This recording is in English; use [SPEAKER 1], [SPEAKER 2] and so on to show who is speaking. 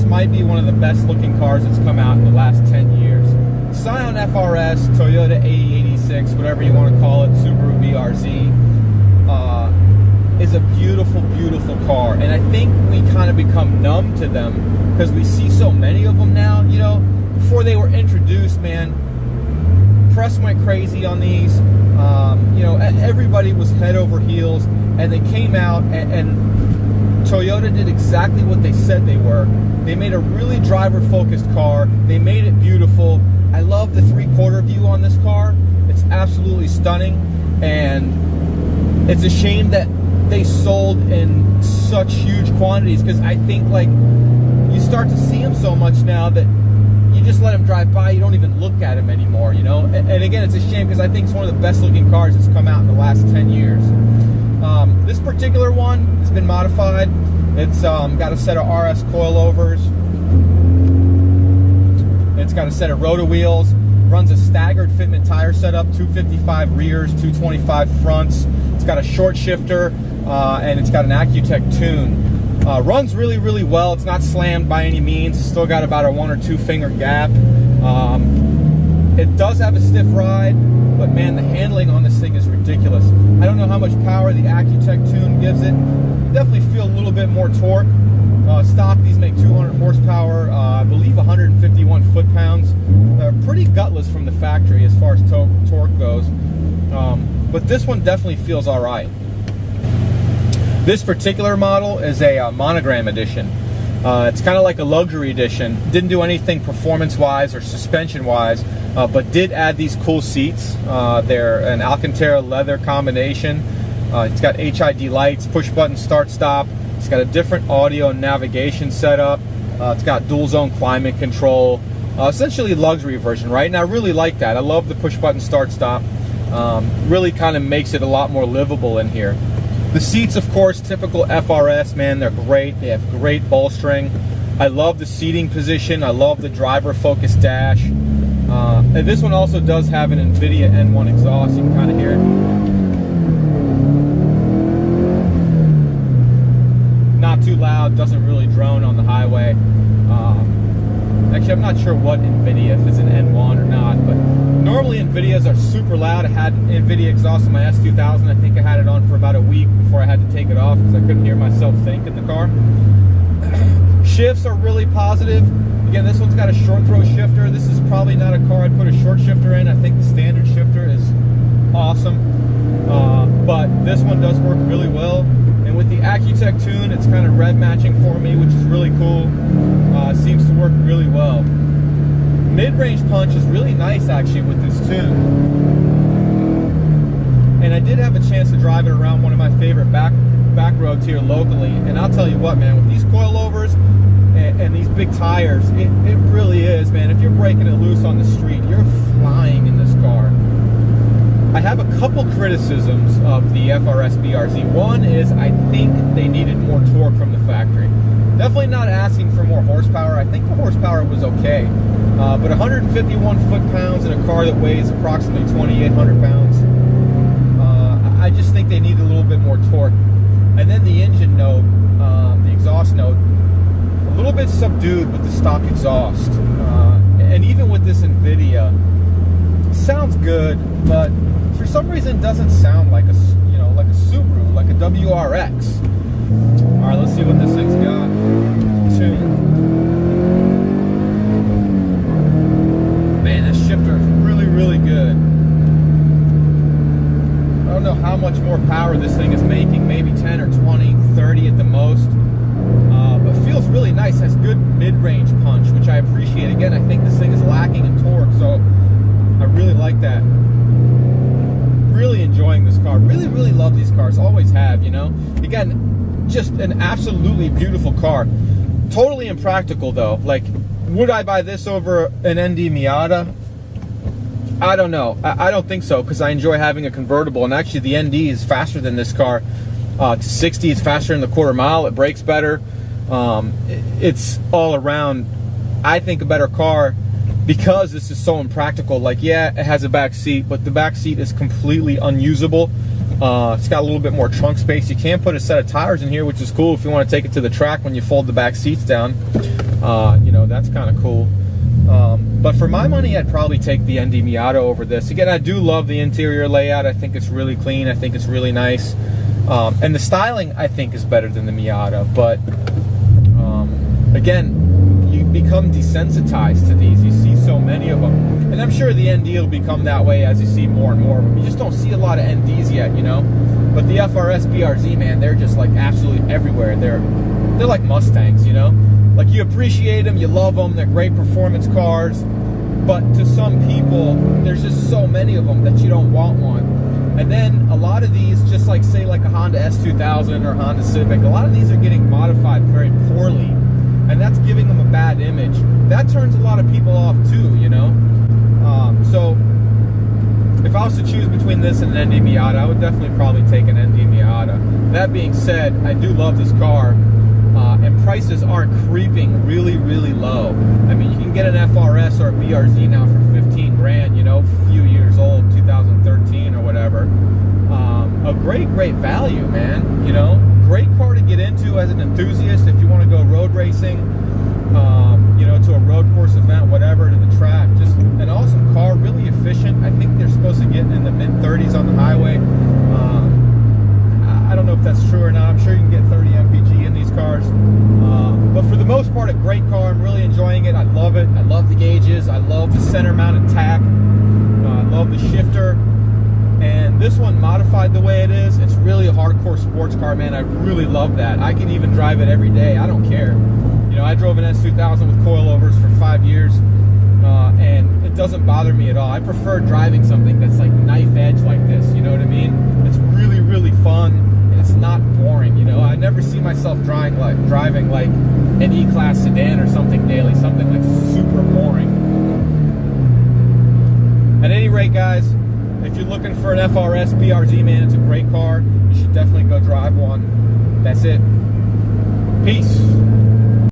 [SPEAKER 1] might be one of the best looking cars that's come out in the last 10 years. Scion FR-S, Toyota AE86, whatever you want to call it, Subaru BRZ, is a beautiful, beautiful car. And I think we kind of become numb to them because we see so many of them now. You know, before they were introduced, man, press went crazy on these. You know, everybody was head over heels, and they came out and Toyota did exactly what they said they were. They made a really driver-focused car. They made it beautiful. I love the 3/4 view on this car. It's absolutely stunning, and it's a shame that they sold in such huge quantities, because I think, like, you start to see them so much now that you just let them drive by. You don't even look at them anymore, you know? And again, it's a shame, because I think it's one of the best looking cars that's come out in the last 10 years. This particular one has been modified. It's got a set of RS coilovers. It's got a set of rotor wheels. Runs a staggered fitment tire setup, 255 rears, 225 fronts. It's got a short shifter, and it's got an Accutech tune. Runs really, really well. It's not slammed by any means. It's still got about a 1 or 2 finger gap. It does have a stiff ride, but man, the handling on this thing is ridiculous. I don't know how much power the Accutech tune gives it. You definitely feel a little bit more torque. Stock, these make 200 horsepower, I believe 151 foot-pounds. They're pretty gutless from the factory as far as torque goes. But this one definitely feels all right. This particular model is a monogram edition. It's kind of like a luxury edition. Didn't do anything performance-wise or suspension-wise, but did add these cool seats. They're an Alcantara leather combination. It's got HID lights, push-button start-stop. It's got a different audio and navigation setup. It's got dual-zone climate control. Essentially a luxury version, right? And I really like that. I love the push-button start-stop. Really kind of makes it a lot more livable in here. The seats, of course, typical FR-S, man, they're great. They have great bolstering. I love the seating position. I love the driver-focused dash. And this one also does have an NVIDIA N1 exhaust. You can kind of hear it. Not too loud, doesn't really drone on the highway. Actually, I'm not sure what NVIDIA, if it's an N1 or not, but normally NVIDIAs are super loud. I had NVIDIA exhaust in my S2000. I think I had it on for about a week before I had to take it off because I couldn't hear myself think in the car. Shifts are really positive. Again, this one's got a short throw shifter. This is probably not a car I'd put a short shifter in. I think the standard shifter is awesome. But this one does work really well. And with the Accutech tune, it's kind of rev matching for me, which is really cool. Seems to work really well. Mid-range punch is really nice, actually, with this tune. And I did have a chance to drive it around one of my favorite back roads here locally. And I'll tell you what, man, with these coilovers and these big tires, it really is, man. If you're breaking it loose on the street, you're flying in this car. I have a couple criticisms of the FR-S BRZ. One is I think they needed more torque from the factory. Definitely not asking for more horsepower. I think the horsepower was okay. But 151 foot-pounds in a car that weighs approximately 2,800 pounds, I just think they need a little bit more torque. And then the engine note, the exhaust note, a little bit subdued with the stock exhaust. And even with this NVIDIA, it sounds good, but for some reason it doesn't sound like a, you know, like a Subaru, like a WRX. All right, let's see what this thing's got. Man, this shifter is really, really good. I don't know how much more power this thing is making, maybe 10 or 20, 30 at the most. But feels really nice, has good mid-range punch, which I appreciate. Again, I think this thing is lacking in torque, so I really like that. Really enjoying this car. Really, really love these cars. Always have, you know. Again, just an absolutely beautiful car. Totally impractical, though. Like, would I buy this over an ND Miata? I don't know. I don't think so, because I enjoy having a convertible. And actually, the ND is faster than this car. To 60, it's faster in the quarter mile. It brakes better. It's all around, I think, a better car. Because this is so impractical. Like, yeah, it has a back seat, but the back seat is completely unusable. It's got a little bit more trunk space. You can put a set of tires in here, which is cool if you want to take it to the track when you fold the back seats down. You know, that's kind of cool. But for my money, I'd probably take the ND Miata over this. Again, I do love the interior layout. I think it's really clean. I think it's really nice. And the styling, I think, is better than the Miata. But again, you become desensitized to these. You see so many of them. And I'm sure the ND will become that way as you see more and more of them. You just don't see a lot of NDs yet, you know? But the FR-S BRZ, man, they're just like absolutely everywhere. They're like Mustangs, you know? Like, you appreciate them, you love them, they're great performance cars, but to some people, there's just so many of them that you don't want one. And then a lot of these, just like say like a Honda S2000 or Honda Civic, a lot of these are getting modified very poorly, and that's giving them a bad image. That turns a lot of people off too, you know? So if I was to choose between this and an ND Miata, I would definitely probably take an ND Miata. That being said, I do love this car. And prices aren't creeping really, really low. I mean, you can get an FR-S or a BRZ now for 15 grand, you know, a few years old, 2013 or whatever. A great value, man, you know. Great car to get into as an enthusiast if you want to go road racing, you know, to a road course event, whatever, to the track. Just an awesome car, really efficient. I think they're supposed to get in the mid-30s on the highway. I don't know if that's true or not. I'm sure you can get 30 mpg in these cars. But for the most part, a great car. I'm really enjoying it. I love it. I love the gauges. I love the center mounted tack. I love the shifter. And this one, modified the way it is, it's really a hardcore sports car, man. I really love that. I can even drive it every day. I don't care. You know, I drove an S2000 with coilovers for 5 years. And it doesn't bother me at all. I prefer driving something that's like knife edge like this, you know what I mean? It's really, really fun, and it's not boring, you know? I never see myself driving like an E-Class sedan or something daily, something like super boring. At any rate, guys, if you're looking for an FR-S BRZ, man, it's a great car. You should definitely go drive one. That's it. Peace.